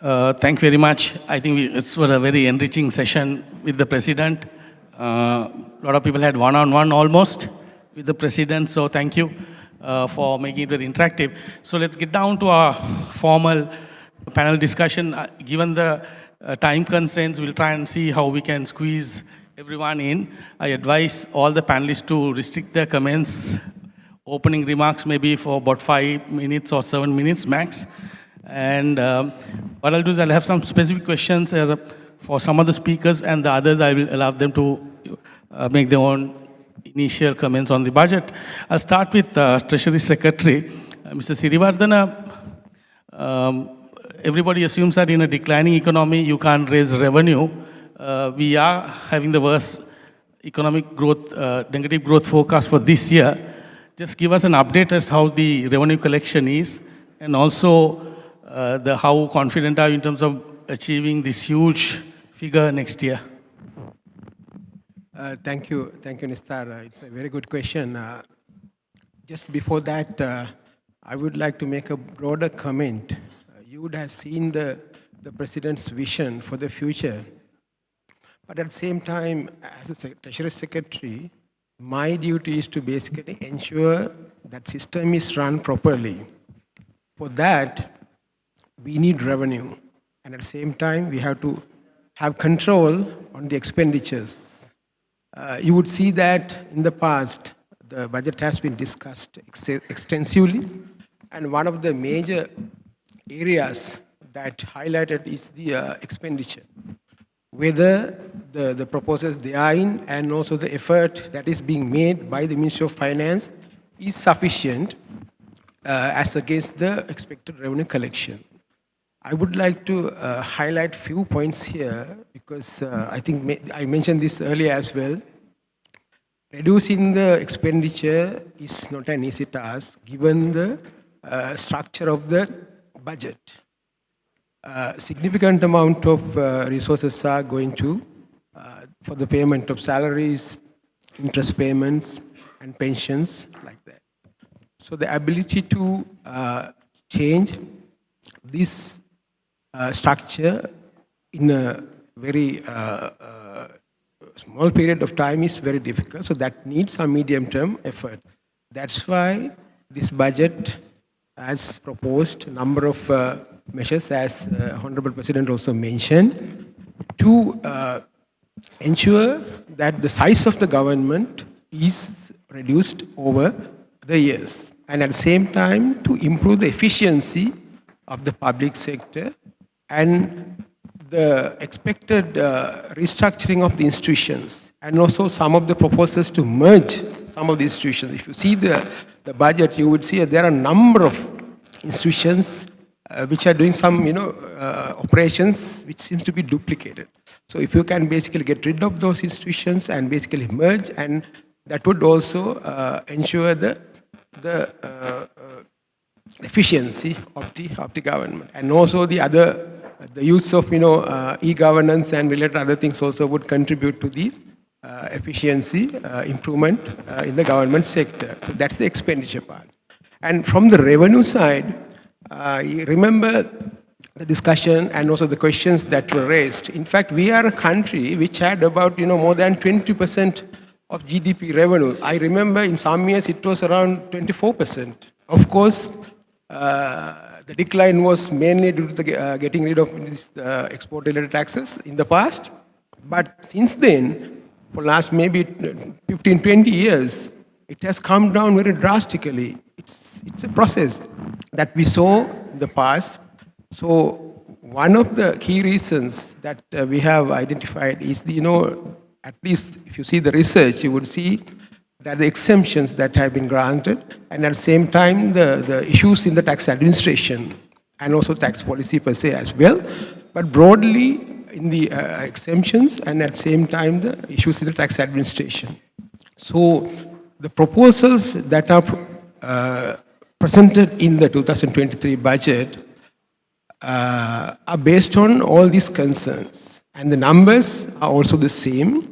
Thank you very much. I think it was a very enriching session with the President. A lot of people had one-on-one almost with the President, so thank you for making it very interactive. So let's get down to our formal panel discussion. Given the time constraints, we'll try and see how we can squeeze everyone in. I advise all the panelists to restrict their comments, opening remarks maybe for about 5 minutes or 7 minutes max. And what I'll do is I'll have some specific questions for some of the speakers, and the others I will allow them to make their own initial comments on the budget. I'll start with Treasury Secretary, Mr. Sirivardhana. Everybody assumes that in a declining economy, you can't raise revenue. We are having the worst economic growth, negative growth forecast for this year. Just give us an update as to how the revenue collection is, and also how confident are you in terms of achieving this huge figure next year? Thank you, Nistar. It's a very good question. Just before that, I would like to make a broader comment. You would have seen the President's vision for the future. But at the same time, as a Treasury Secretary, my duty is to basically ensure that system is run properly. For that, we need revenue. And at the same time, we have to have control on the expenditures. You would see that in the past, the budget has been discussed extensively. And one of the major areas that highlighted is the expenditure. Whether the proposals they are in and also the effort that is being made by the Ministry of Finance is sufficient as against the expected revenue collection. I would like to highlight few points here because I think I mentioned this earlier as well. Reducing the expenditure is not an easy task given the structure of the budget. Significant amount of resources are going to for the payment of salaries, interest payments, and pensions like that. So the ability to change this structure in a very small period of time is very difficult. So that needs some medium-term effort. That's why this budget has proposed a number of measures, as Honorable President also mentioned, to ensure that the size of the government is reduced over the years, and at the same time to improve the efficiency of the public sector and the expected restructuring of the institutions, and also some of the proposals to merge some of the institutions. If you see the budget, you would see that there are a number of institutions which are doing some operations which seems to be duplicated. So if you can basically get rid of those institutions and basically merge, and that would also ensure the efficiency of the government, and also the use of e-governance and related other things also would contribute to the efficiency improvement in the government sector. So that's the expenditure part. And from the revenue side, you remember the discussion and also the questions that were raised. In fact, we are a country which had about more than 20% of GDP revenue. I remember in some years it was around 24%. Of course, the decline was mainly due to the getting rid of export-related taxes in the past. But since then, for last maybe 15, 20 years, it has come down very drastically. It's a process that we saw in the past. So one of the key reasons that we have identified is at least if you see the research, you would see that the exemptions that have been granted, and at the same time the issues in the tax administration and also tax policy per se as well, but broadly in the exemptions and at the same time the issues in the tax administration. So the proposals that are presented in the 2023 budget are based on all these concerns, and the numbers are also the same.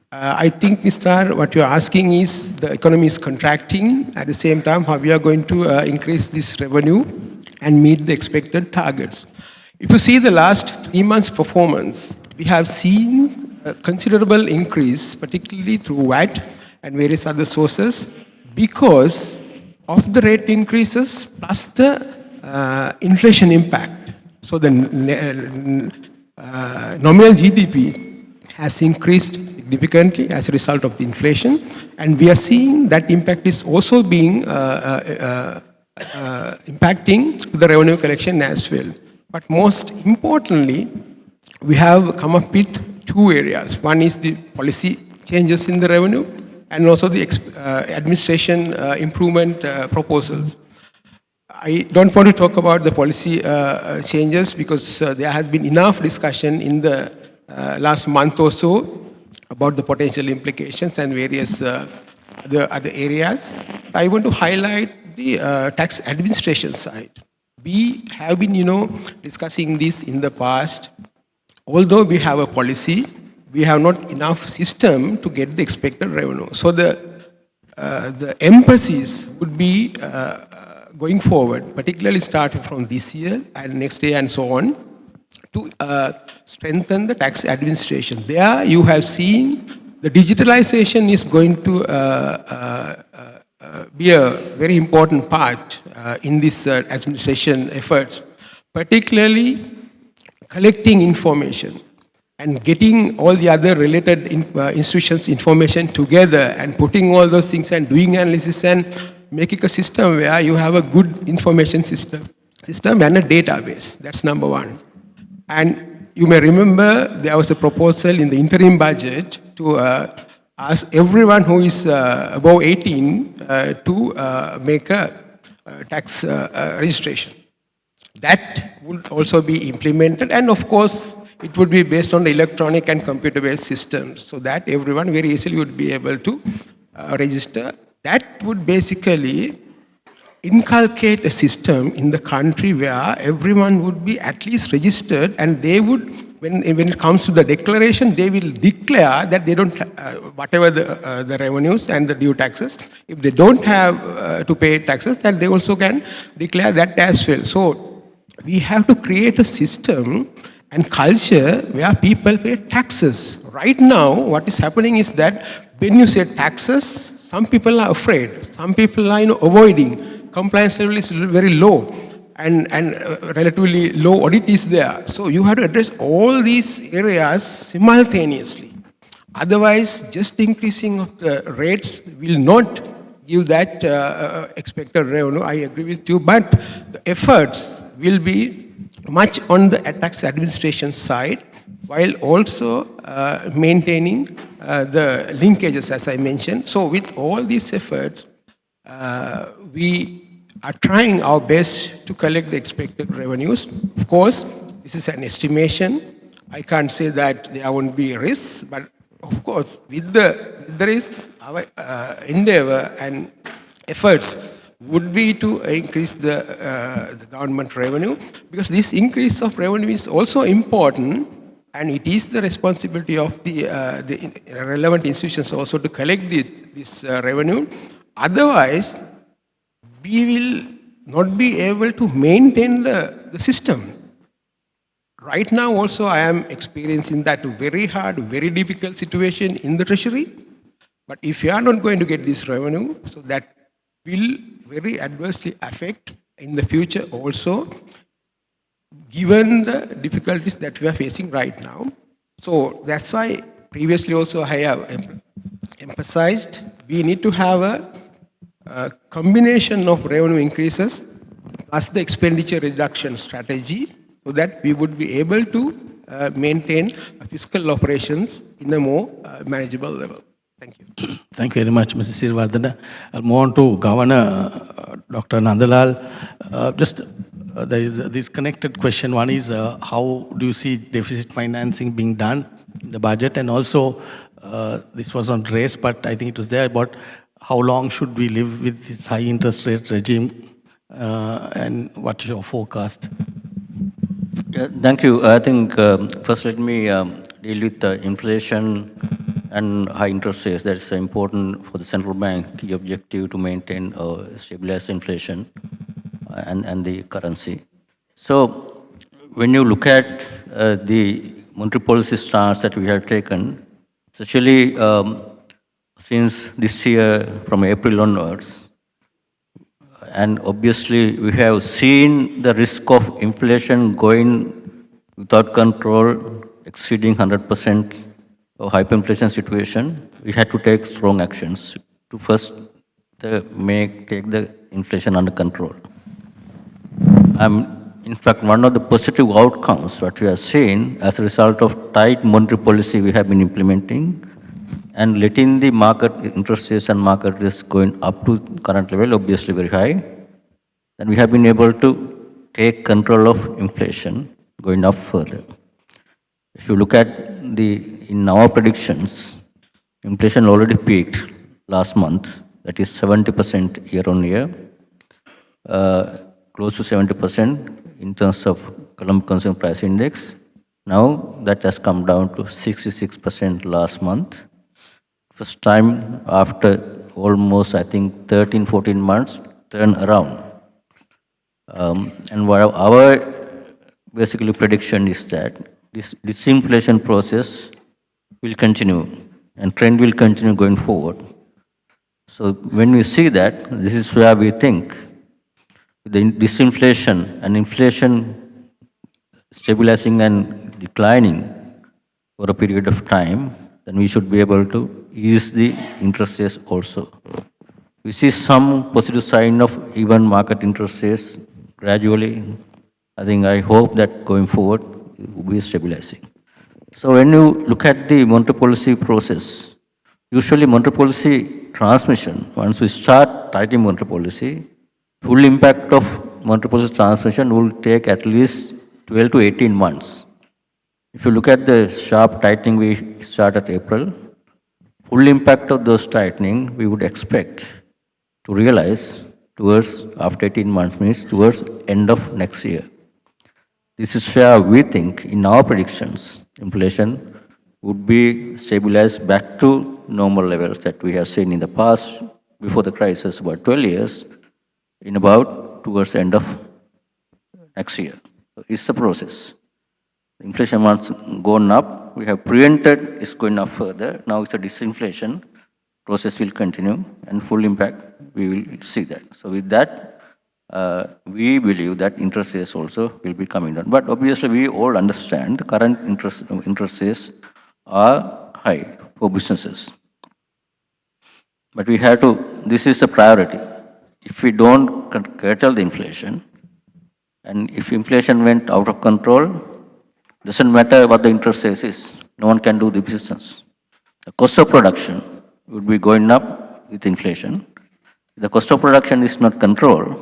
I think, Mr. what you're asking is the economy is contracting. At the same time, how we are going to increase this revenue and meet the expected targets. If you see the last 3 months' performance, we have seen a considerable increase, particularly through VAT and various other sources, because of the rate increases plus the inflation impact. So the nominal GDP has increased significantly as a result of the inflation, and we are seeing that impact is also being impacting the revenue collection as well. But most importantly, we have come up with two areas. One is the policy changes in the revenue, and also the administration improvement proposals. I don't want to talk about the policy changes because there has been enough discussion in the last month or so about the potential implications and various other areas. I want to highlight the tax administration side. We have been, discussing this in the past. Although we have a policy, we have not enough system to get the expected revenue. So the emphasis would be going forward, particularly starting from this year and next year and so on, to strengthen the tax administration. There you have seen the digitalization is going to be a very important part in this administration efforts, particularly collecting information and getting all the other related institutions' information together and putting all those things and doing analysis and making a system where you have a good information system and a database. That's number one. And you may remember there was a proposal in the interim budget to ask everyone who is above 18 to make a tax registration. That would also be implemented, and of course, it would be based on the electronic and computer-based systems, so that everyone very easily would be able to register. That would basically inculcate a system in the country where everyone would be at least registered, and they would, when it comes to the declaration, they will declare that they don't, whatever the revenues and the due taxes, if they don't have to pay taxes, then they also can declare that as well. So we have to create a system and culture where people pay taxes. Right now, what is happening is that when you say taxes, some people are afraid, some people are avoiding. Compliance level is very low, and relatively low audit is there. So you have to address all these areas simultaneously. Otherwise, just increasing of the rates will not give that expected revenue. I agree with you, but the efforts will be much on the tax administration side, while also maintaining the linkages, as I mentioned. So with all these efforts, we are trying our best to collect the expected revenues. Of course, this is an estimation. I can't say that there won't be risks, but of course, with the risks, our endeavor and efforts would be to increase the government revenue, because this increase of revenue is also important, and it is the responsibility of the relevant institutions also to collect this revenue. Otherwise, we will not be able to maintain the system. Right now also I am experiencing that very hard, very difficult situation in the treasury. But if you are not going to get this revenue, so that will very adversely affect in the future also, given the difficulties that we are facing right now. So that's why previously also I have emphasized we need to have a combination of revenue increases plus the expenditure reduction strategy, so that we would be able to maintain fiscal operations in a more manageable level. Thank you. Thank you very much, Mr. Sirivardhana. I'll move on to Governor Dr. Nandalal. There is this connected question. One is, how do you see deficit financing being done in the budget? And also, this was on race, but I think it was there about how long should we live with this high interest rate regime, and what's your forecast? Yeah, thank you. I think first let me deal with the inflation and high interest rates. That's important for the central bank. Key objective to maintain stabilize inflation and the currency. So when you look at the monetary policy stance that we have taken, especially since this year from April onwards, and obviously we have seen the risk of inflation going without control, exceeding 100% of hyperinflation situation, we had to take strong actions to first take the inflation under control. In fact, one of the positive outcomes what we have seen as a result of tight monetary policy we have been implementing and letting the market interest rates and market risk going up to current level, obviously very high, then we have been able to take control of inflation going up further. If you look at in our predictions, inflation already peaked last month, that is 70% year on year, close to 70% in terms of Colombo Consumer Price Index. Now that has come down to 66% last month. First time after almost, I think, 13, 14 months, turn around. And what our basically prediction is that this disinflation process will continue and trend will continue going forward. So when we see that, this is where we think the disinflation and inflation stabilizing and declining for a period of time, then we should be able to ease the interest rates also. We see some positive sign of even market interest rates gradually. I hope that going forward it will be stabilizing. So when you look at the monetary policy process, usually monetary policy transmission, once we start tightening monetary policy, full impact of monetary policy transmission will take at least 12 to 18 months. If you look at the sharp tightening we started April, full impact of those tightening we would expect to realize towards after 18 months, means towards end of next year. This is where we think in our predictions, inflation would be stabilized back to normal levels that we have seen in the past before the crisis, about 12 years, in about towards the end of next year. So it's a process. The inflation once gone up, we have prevented it's going up further. Now it's a disinflation process will continue and full impact we will see that. So with that, we believe that interest rates also will be coming down. But obviously we all understand the current interest rates are high for businesses. But we have to, this is a priority. If we don't curtail the inflation, and if inflation went out of control, doesn't matter what the interest rate is, no one can do the business. The cost of production would be going up with inflation. If the cost of production is not controlled,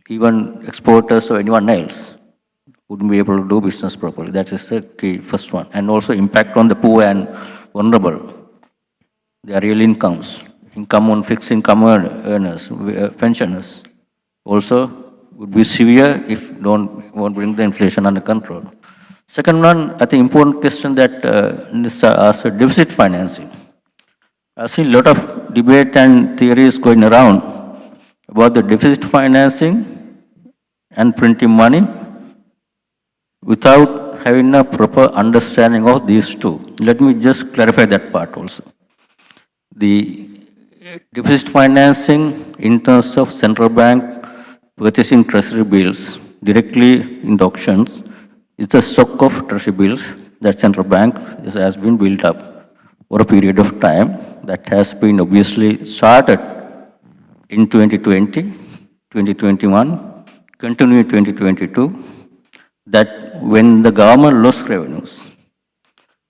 even exporters or anyone else wouldn't be able to do business properly. That is the key first one. And also impact on the poor and vulnerable. Their real incomes, income on fixed income earners, pensioners, also would be severe if won't bring the inflation under control. Second one, I think important question that is deficit financing. I see a lot of debate and theories going around about the deficit financing and printing money without having a proper understanding of these two. Let me just clarify that part also. The deficit financing in terms of central bank purchasing treasury bills directly in the auctions is the stock of treasury bills that central bank has been built up for a period of time that has been obviously started in 2020, 2021, continue in 2022, that when the government lost revenues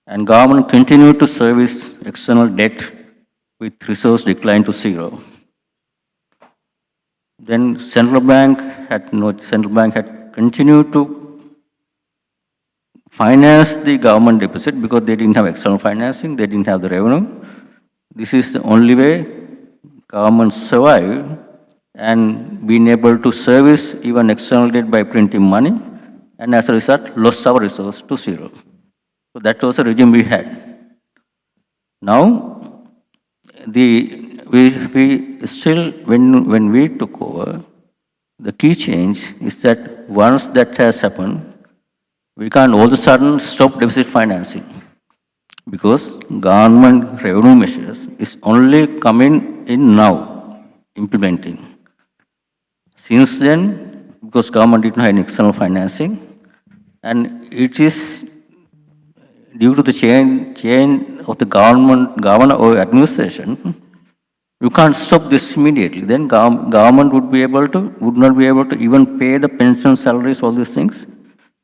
and government continued to service external debt with resource decline to zero, then central bank had continued to finance the government deficit because they didn't have external financing, they didn't have the revenue. This is the only way government survived and been able to service even external debt by printing money, and as a result lost our resource to zero. So that was the regime we had. Now, we still, when we took over, The key change is that once that has happened, we can't all of a sudden stop deficit financing because government revenue measures is only coming in now, implementing. Since then, because government did not have any external financing, and it is due to the change of the governor or administration, you can't stop this immediately. Then government would not be able to even pay the pension salaries, all these things,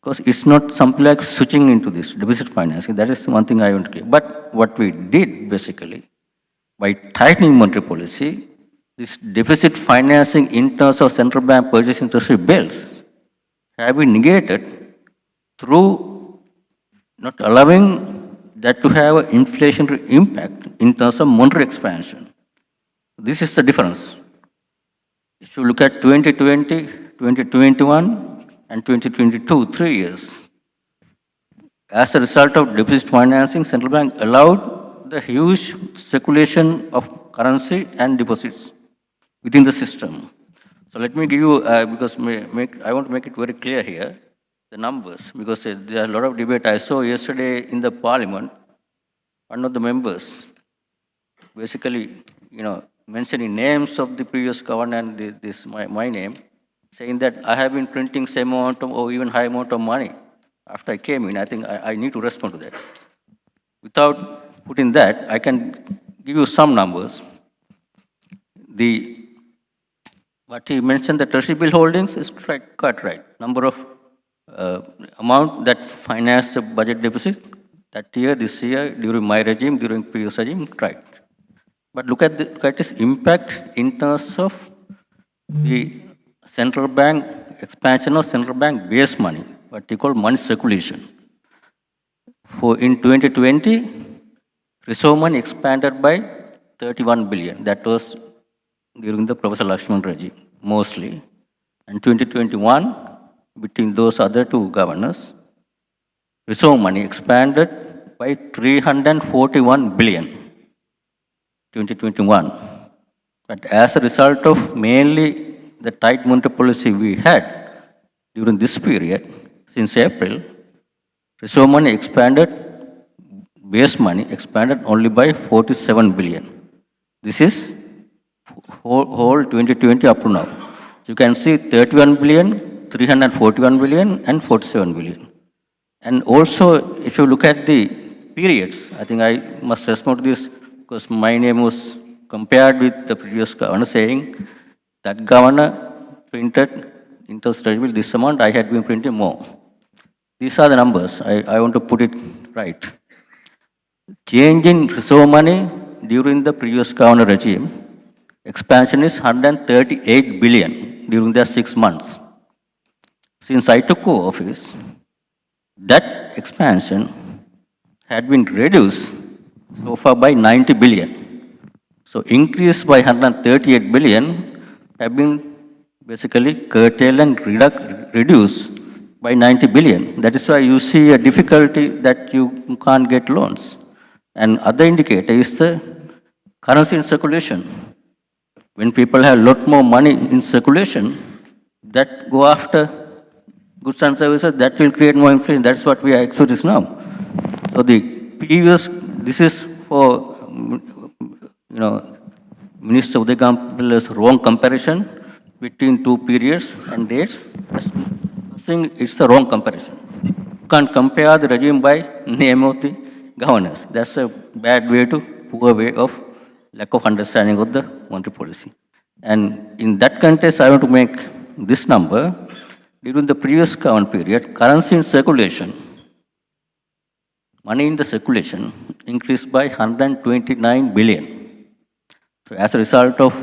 because it's not something like switching into this deficit financing. That is one thing I want to clear. But what we did basically, by tightening monetary policy, this deficit financing in terms of central bank purchasing treasury bills have been negated through not allowing that to have an inflationary impact in terms of monetary expansion. This is the difference. If you look at 2020, 2021, and 2022, 3 years, as a result of deficit financing, central bank allowed the huge circulation of currency and deposits within the system. So let me give you, because I want to make it very clear here, the numbers, because there are a lot of debate. I saw yesterday in the parliament, one of the members basically, mentioning names of the previous governor and my name, saying that I have been printing same amount of, or even high amount of money after I came in. I think I need to respond to that. Without putting that, I can give you some numbers. What he mentioned, the treasury bill holdings is cut right. Number of amount that financed the budget deficit that year, this year, during my regime, during previous regime, right. But look at its impact in terms of the central bank expansion of central bank base money, what we call money circulation. For in 2020, reserve money expanded by 31 billion. That was during the Professor Lakshman regime, mostly. And 2021, between those other two governors, reserve money expanded by 341 billion, 2021. But as a result of mainly the tight monetary policy we had during this period, since April, reserve money expanded, base money expanded only by 47 billion. This is whole 2020 up to now. So you can see 31 billion, 341 billion, and 47 billion. And also, if you look at the periods, I think I must respond to this because my name was compared with the previous governor, saying that governor printed interest rate bill this amount, I had been printing more. These are the numbers. I want to put it right. Change in reserve money during the previous governor regime, expansion is 138 billion during their 6 months. Since I took office, that expansion had been reduced so far by 90 billion. So increase by 138 billion have been basically curtailed and reduced by 90 billion. That is why you see a difficulty that you can't get loans. And other indicator is the currency in circulation. When people have a lot more money in circulation, that go after goods and services, that will create more inflation. That's what we are experiencing now. So this is for, Minister Uday Gampil's wrong comparison between two periods and dates. I think it's a wrong comparison. You can't compare the regime by name of the governors. That's a bad way poor way of lack of understanding of the monetary policy. And in that context, I want to make this number. During the previous government period, currency in circulation, money in the circulation increased by 129 billion. So as a result of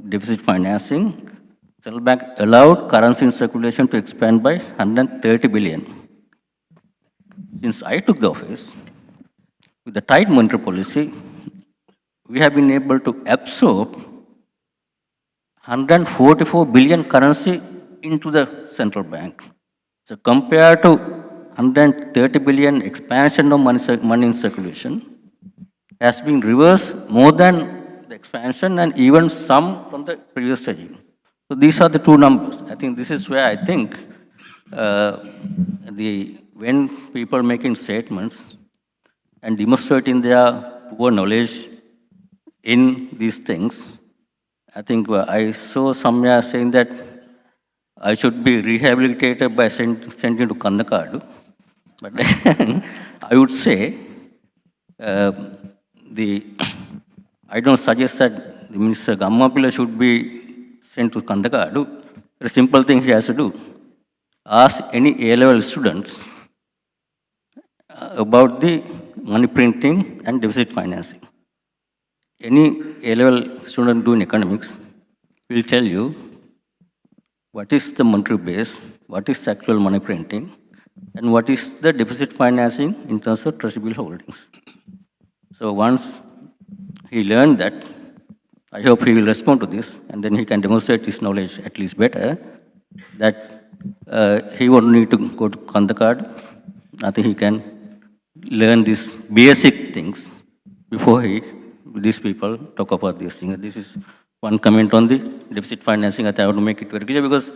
deficit financing, central bank allowed currency in circulation to expand by 130 billion. Since I took the office, with the tight monetary policy, we have been able to absorb 144 billion currency into the central bank. So compared to 130 billion expansion of money in circulation, has been reversed more than the expansion and even some from the previous regime. So So these are the two numbers. I think this is where I think when people making statements and demonstrating their poor knowledge in these things, I think I saw somewhere saying that I should be rehabilitated by sent to Kandakadu. But I would say, I don't suggest that the Minister Gammapilla should be sent to Kandakadu. A simple thing he has to do. Ask any A-level students about the money printing and deficit financing. Any A-level student doing economics will tell you what is the monetary base, what is actual money printing, and what is the deficit financing in terms of treasury bill holdings. So once he learned that, I hope he will respond to this, and then he can demonstrate his knowledge at least better, that he won't need to go to Kandakad. I think he can learn these basic things before these people talk about these things. This is one comment on the deficit financing. I want to make it very clear because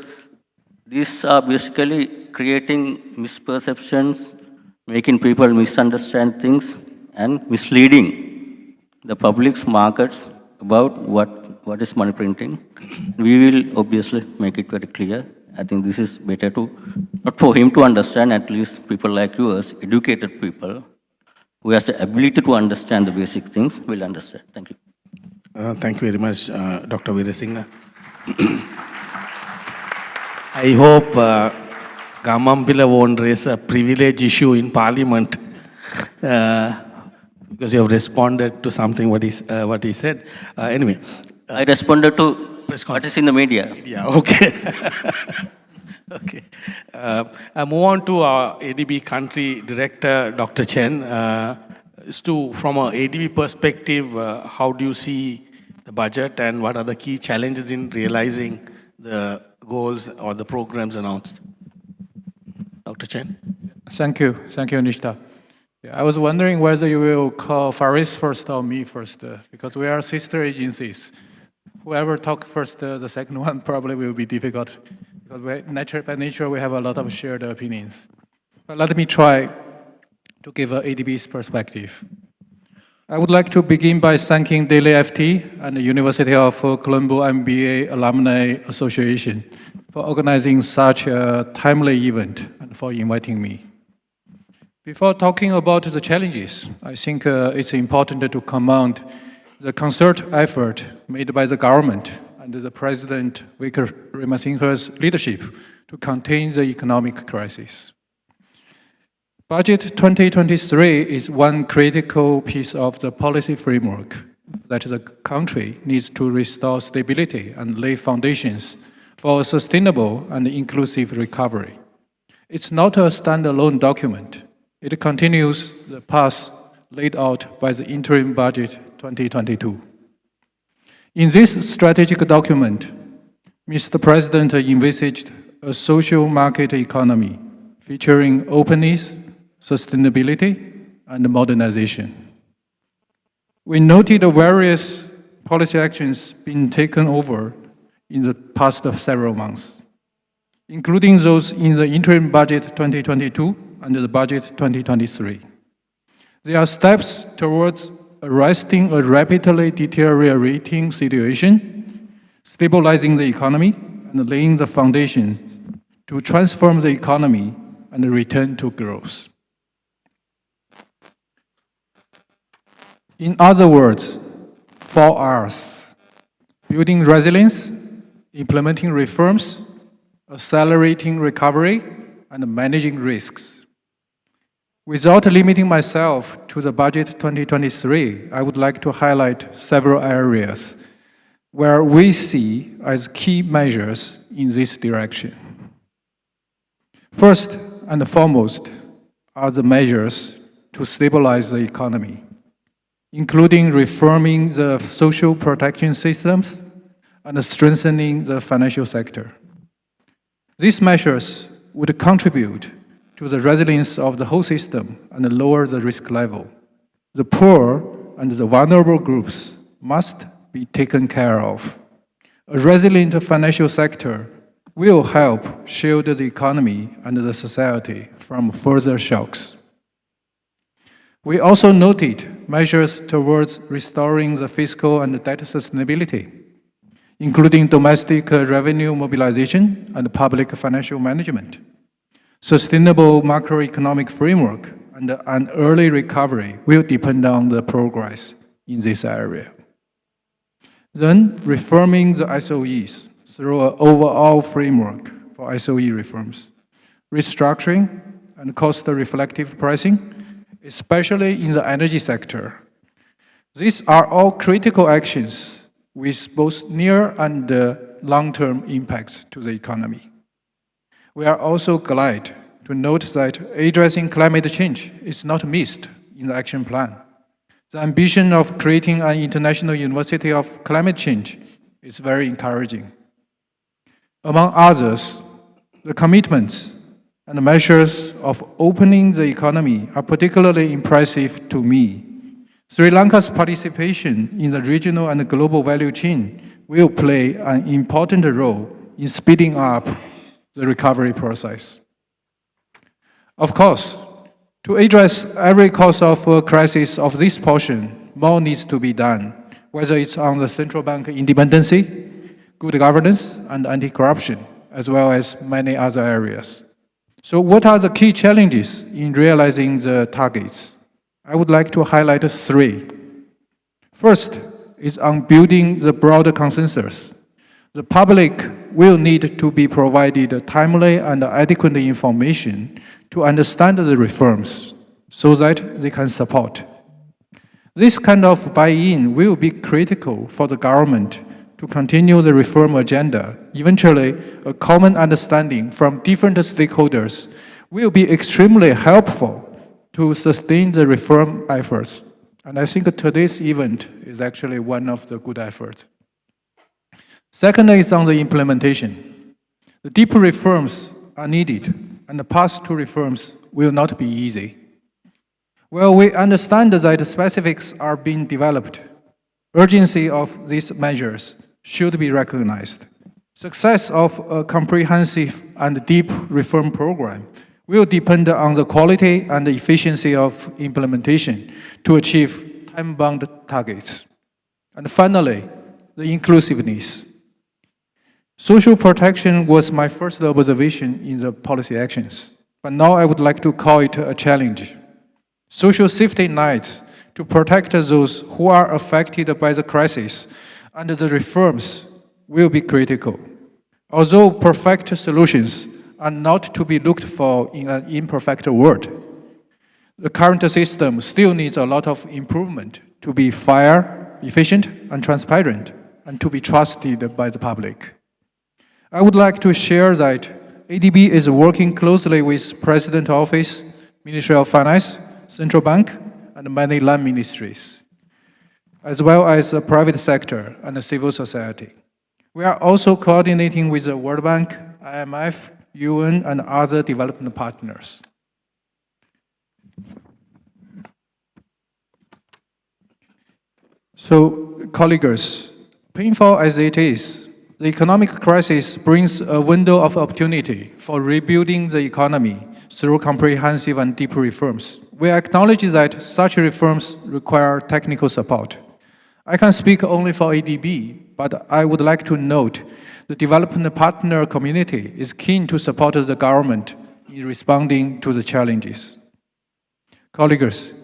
these are basically creating misperceptions, making people misunderstand things, and misleading the public's markets about what is money printing. We will obviously make it very clear. I think this is better not for him to understand, at least people like you as educated people who has the ability to understand the basic things will understand. Thank you. Thank you very much, Dr. Veerasinghe. I hope Gammampilla won't raise a privilege issue in Parliament because you have responded to something what he said. Anyway. I responded to what is in the media. Yeah, okay. Okay. I move on to our ADB country director, Dr. Chen. From an ADB perspective, how do you see the budget and what are the key challenges in realizing the goals or the programs announced? Dr. Chen. Thank you, Nishta. Yeah, I was wondering whether you will call Faris first or me first, because we are sister agencies. Whoever talk first, the second one probably will be difficult, because by nature we have a lot of shared opinions. But let me try to give ADB's perspective. I would like to begin by thanking Daily FT and the University of Colombo MBA Alumni Association for organizing such a timely event and for inviting me. Before talking about the challenges, I think it's important to commend the concerted effort made by the government under the President Wickremesinghe's leadership to contain the economic crisis. Budget 2023 is one critical piece of the policy framework that the country needs to restore stability and lay foundations for a sustainable and inclusive recovery. It's not a standalone document. It continues the path laid out by the interim budget 2022. In this strategic document, Mr. President envisaged a social market economy featuring openness, sustainability, and modernization. We noted the various policy actions being taken over in the past several months, including those in the interim budget 2022 and the budget 2023. There are steps towards arresting a rapidly deteriorating situation, stabilizing the economy, and laying the foundations to transform the economy and return to growth. In other words, 4 R's: building resilience, implementing reforms, accelerating recovery, and managing risks. Without limiting myself to the budget 2023, I would like to highlight several areas where we see as key measures in this direction. First and foremost are the measures to stabilize the economy, including reforming the social protection systems and strengthening the financial sector. These measures would contribute to the resilience of the whole system and lower the risk level. The poor and the vulnerable groups must be taken care of. A resilient financial sector will help shield the economy and the society from further shocks. We also noted measures towards restoring the fiscal and debt sustainability, including domestic revenue mobilization and public financial management. Sustainable macroeconomic framework and an early recovery will depend on the progress in this area. Then, reforming the SOEs through an overall framework for SOE reforms, restructuring and cost-reflective pricing, especially in the energy sector. These are all critical actions with both near and long-term impacts to the economy. We are also glad to note that addressing climate change is not missed in the action plan. The ambition of creating an international university of climate change is very encouraging. Among others, the commitments and measures of opening the economy are particularly impressive to me. Sri Lanka's participation in the regional and global value chain will play an important role in speeding up the recovery process. Of course, to address every cause of a crisis of this portion, more needs to be done, whether it's on the central bank independency, good governance, and anti-corruption, as well as many other areas. So what are the key challenges in realizing the targets? I would like to highlight 3. First is on building the broader consensus. The public will need to be provided timely and adequate information to understand the reforms so that they can support. This kind of buy-in will be critical for the government to continue the reform agenda. Eventually, a common understanding from different stakeholders will be extremely helpful to sustain the reform efforts. And I think today's event is actually one of the good efforts. Second is on the implementation. The deep reforms are needed, and the path to reforms will not be easy. Well, we understand that specifics are being developed. Urgency of these measures should be recognized. Success of a comprehensive and deep reform program will depend on the quality and the efficiency of implementation to achieve time-bound targets. And finally, the inclusiveness. Social protection was my first observation in the policy actions, but now I would like to call it a challenge. Social safety nets to protect those who are affected by the crisis and the reforms will be critical. Although perfect solutions are not to be looked for in an imperfect world, the current system still needs a lot of improvement to be fair, efficient, and transparent, and to be trusted by the public. I would like to share that ADB is working closely with President Office, Ministry of Finance, Central Bank, and many land ministries, as well as the private sector and the civil society. We are also coordinating with the World Bank, IMF, UN, and other development partners. So, colleagues, painful as it is, the economic crisis brings a window of opportunity for rebuilding the economy through comprehensive and deep reforms. We acknowledge that such reforms require technical support. I can speak only for ADB, but I would like to note the development partner community is keen to support the government in responding to the challenges. Colleagues,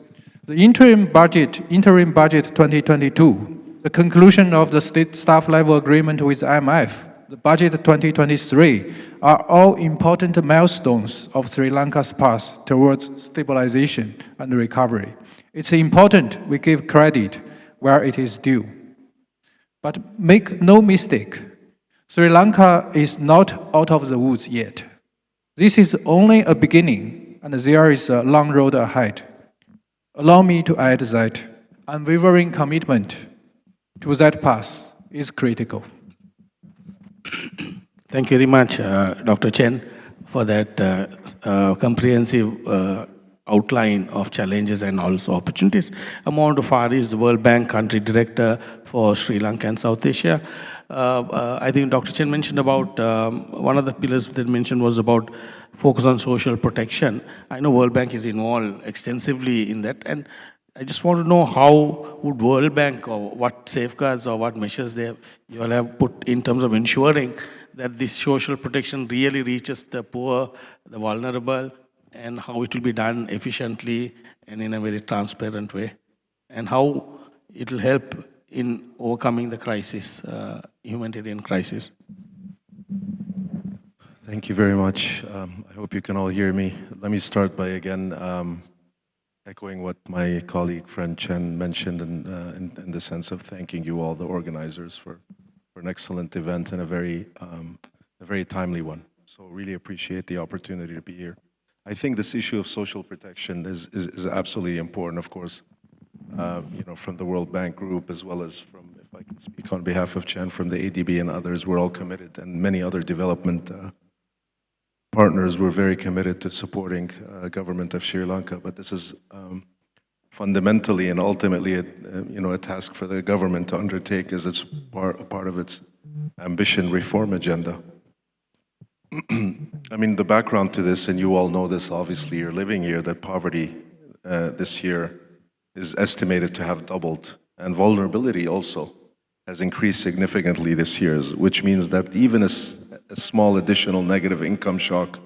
the interim budget 2022, the conclusion of the state staff level agreement with IMF, the budget 2023 are all important milestones of Sri Lanka's path towards stabilization and recovery. It's important we give credit where it is due. But make no mistake, Sri Lanka is not out of the woods yet. This is only a beginning, and there is a long road ahead. Allow me to add that unwavering commitment to that path is critical. Thank you very much, Dr. Chen, for that comprehensive outline of challenges and also opportunities. Amount Faris, the World Bank Country Director for Sri Lanka and South Asia. I think Dr. Chen mentioned about one of the pillars that mentioned was about focus on social protection. I know World Bank is involved extensively in that, and I just want to know how would World Bank or what safeguards or what measures you all have put in terms of ensuring that this social protection really reaches the poor, the vulnerable, and how it will be done efficiently and in a very transparent way, and how it will help in overcoming the crisis, humanitarian crisis. Thank you very much. I hope you can all hear me. Let me start by again echoing what my colleague, friend Chen, mentioned in the sense of thanking you all, the organizers, for an excellent event and a very timely one. So really appreciate the opportunity to be here. I think this issue of social protection is absolutely important, of course, from the World Bank Group, as well as from, if I can speak on behalf of Chen, from the ADB and others. We're all committed, and many other development partners were very committed to supporting government of Sri Lanka. But this is fundamentally and ultimately a task for the government to undertake as it's part of its ambition reform agenda. I mean, the background to this, and you all know this, obviously, you're living here, that poverty this year is estimated to have doubled, and vulnerability also has increased significantly this year, which means that even a small additional negative income shock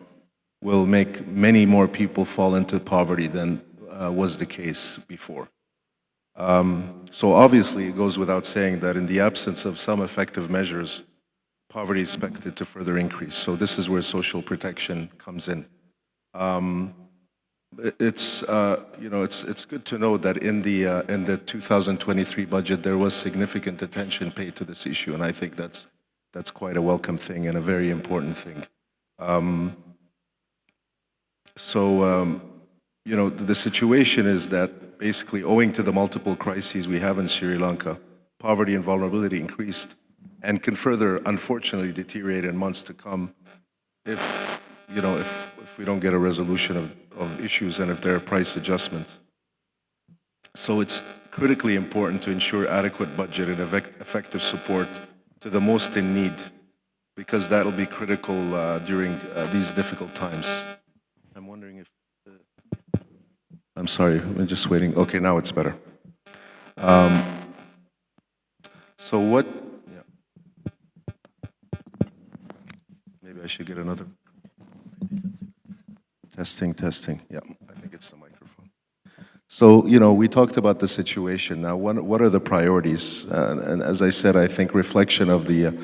will make many more people fall into poverty than was the case before. So obviously, it goes without saying that in the absence of some effective measures, poverty is expected to further increase. So this is where social protection comes in. It's good to know that in the 2023 budget there was significant attention paid to this issue, and I think that's quite a welcome thing and a very important thing. The situation is that basically, owing to the multiple crises we have in Sri Lanka, poverty and vulnerability increased and can further, unfortunately, deteriorate in months to come if we don't get a resolution of issues and if there are price adjustments. So it's critically important to ensure adequate budget and effective support to the most in need, because that'll be critical during these difficult times. I'm wondering if... I'm sorry, I'm just waiting. Okay, now it's better. So what... Maybe I should get another... Testing. Yeah, I think it's the microphone. So, we talked about the situation. Now, what are the priorities? And as I said, I think reflection of the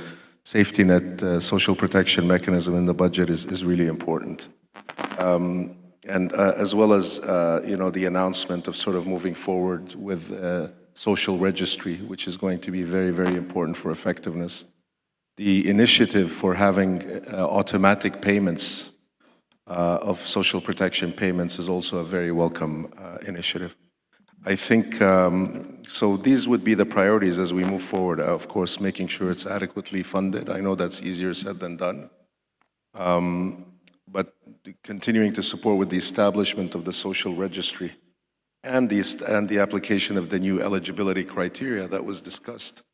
safety net social protection mechanism in the budget is really important. And as well as, the announcement of sort of moving forward with social registry, which is going to be very, very important for effectiveness. The initiative for having automatic payments of social protection payments is also a very welcome initiative. I think, so these would be the priorities as we move forward. Of course, making sure it's adequately funded. I know that's easier said than done. But continuing to support with the establishment of the social registry and the application of the new eligibility criteria that was discussed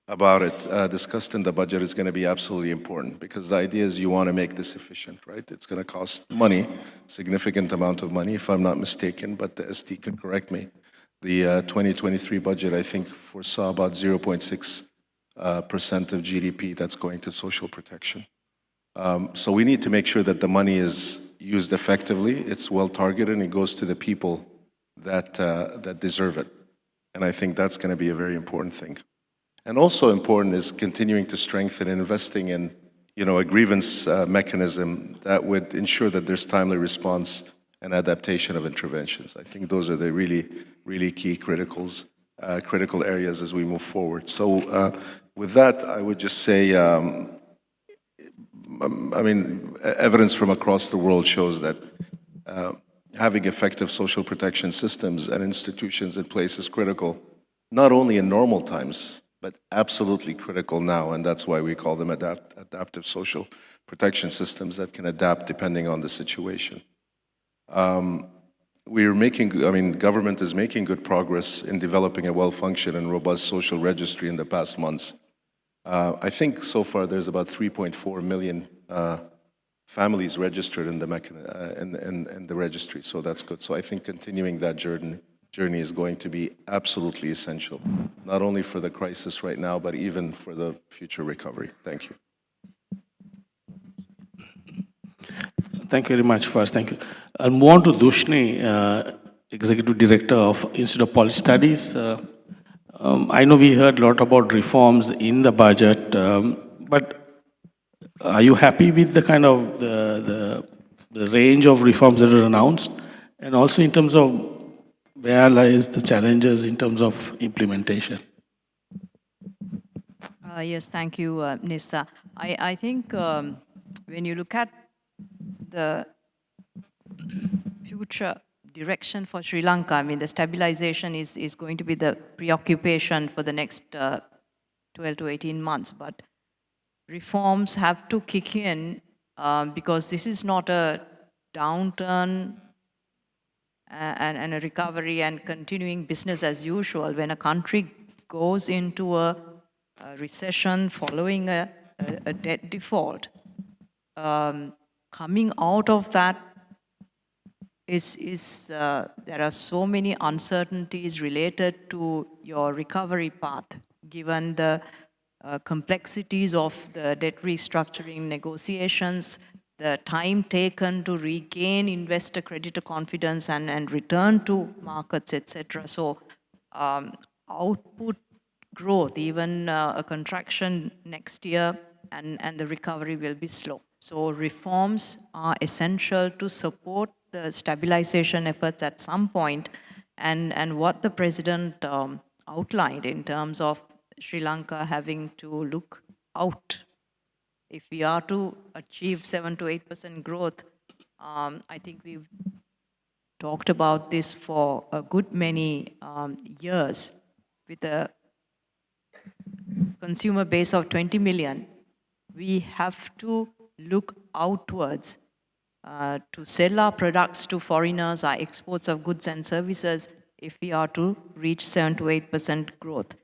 in the budget is going to be absolutely important, because the idea is you want to make this efficient, right? It's going to cost money, significant amount of money, if I'm not mistaken, but the ST can correct me. The 2023 budget, I think, foresaw about 0.6% of GDP that's going to social protection. So we need to make sure that the money is used effectively, it's well targeted, and it goes to the people that deserve it. And I think that's going to be a very important thing. And also important is continuing to strengthen and investing in, a grievance mechanism that would ensure that there's timely response and adaptation of interventions. I think those are the really, really key critical areas as we move forward. So with that, I would just say, evidence from across the world shows that having effective social protection systems and institutions in place is critical, not only in normal times, but absolutely critical now, and that's why we call them adaptive social protection systems that can adapt depending on the situation. Government is making good progress in developing a well-functioned and robust social registry in the past months. I think so far there's about 3.4 million families registered in the registry, so that's good. So I think continuing that journey is going to be absolutely essential, not only for the crisis right now, but even for the future recovery. Thank you. Thank you very much first. Thank you. I'll move on to Dushni, Executive Director of Institute of Policy Studies. I know we heard a lot about reforms in the budget, but are you happy with the kind of the range of reforms that are announced? And also in terms of where lies the challenges in terms of implementation? Yes, thank you, Nisa. I think when you look at the future direction for Sri Lanka, I mean, the stabilization is going to be the preoccupation for the next 12 to 18 months. But reforms have to kick in because this is not a downturn and a recovery and continuing business as usual. When a country goes into a recession following a debt default, coming out of that there are so many uncertainties related to your recovery path, given the complexities of the debt restructuring negotiations, the time taken to regain investor creditor confidence and return to markets, etc. So output growth, even a contraction next year, and the recovery will be slow. So reforms are essential to support the stabilization efforts at some point, and what the president outlined in terms of Sri Lanka having to look out. If we are to achieve 7 to 8% growth, I think we've talked about this for a good many years. With a consumer base of 20 million, we have to look outwards to sell our products to foreigners, our exports of goods and services, if we are to reach 7 to 8% growth.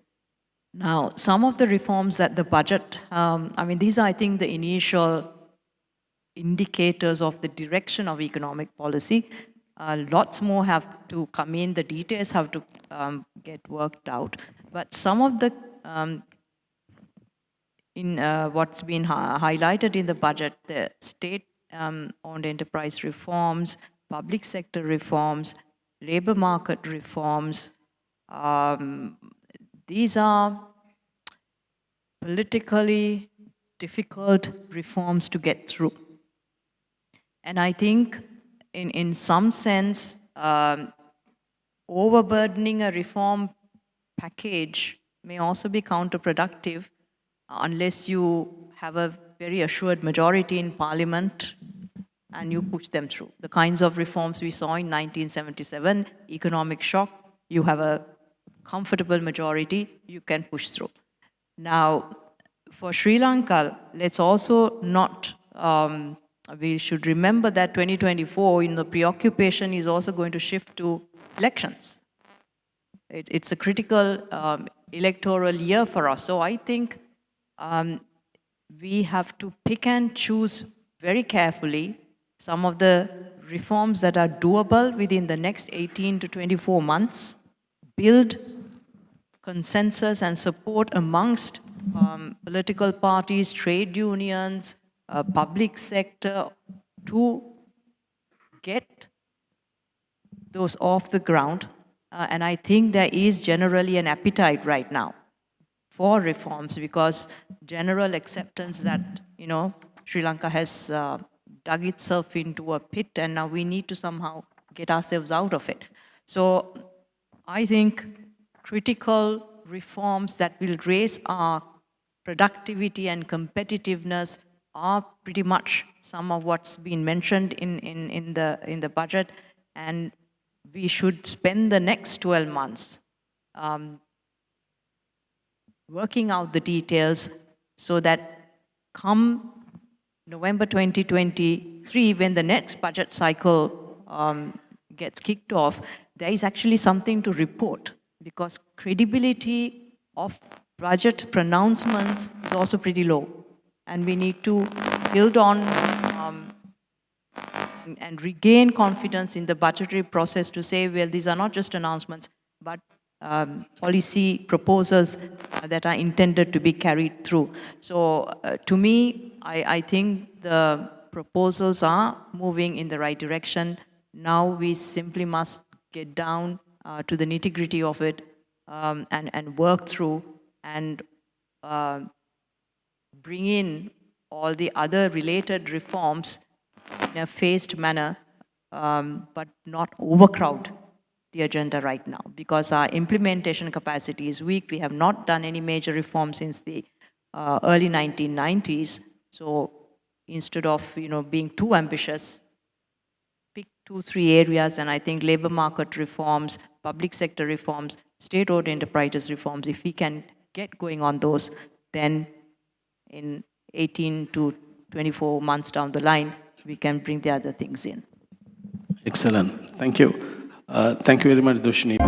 Now, some of the reforms that the budget, I mean, these are, I think, the initial indicators of the direction of economic policy. Lots more have to come in, the details have to get worked out. But some of the, what's been highlighted in the budget, the state-owned enterprise reforms, public sector reforms, labor market reforms, these are politically difficult reforms to get through. And I think in some sense, overburdening a reform package may also be counterproductive unless you have a very assured majority in parliament and you push them through. The kinds of reforms we saw in 1977, economic shock, you have a comfortable majority, you can push through. Now, for Sri Lanka, let's also not, we should remember that 2024, in the preoccupation is also going to shift to elections. It's a critical electoral year for us. So I think we have to pick and choose very carefully some of the reforms that are doable within the next 18 to 24 months, build consensus and support amongst political parties, trade unions, public sector to get those off the ground. And I think there is generally an appetite right now for reforms because general acceptance that, you know, Sri Lanka has dug itself into a pit and now we need to somehow get ourselves out of it. So I think critical reforms that will raise our productivity and competitiveness are pretty much some of what's been mentioned in the budget, and we should spend the next 12 months working out the details so that come November 2023, when the next budget cycle gets kicked off, there is actually something to report, because credibility of budget pronouncements is also pretty low. And we need to build on and regain confidence in the budgetary process to say, well, these are not just announcements, but policy proposals that are intended to be carried through. So to me, I think the proposals are moving in the right direction. Now we simply must get down to the nitty-gritty of it and work through and bring in all the other related reforms in a phased manner, but not overcrowd the agenda right now, because our implementation capacity is weak. We have not done any major reforms since the early 1990s. So instead of being too ambitious, pick 2-3 areas, and I think labor market reforms, public sector reforms, state-owned enterprises reforms, if we can get going on those, then in 18 to 24 months down the line, we can bring the other things in. Excellent. Thank you. Thank you very much, Dushni.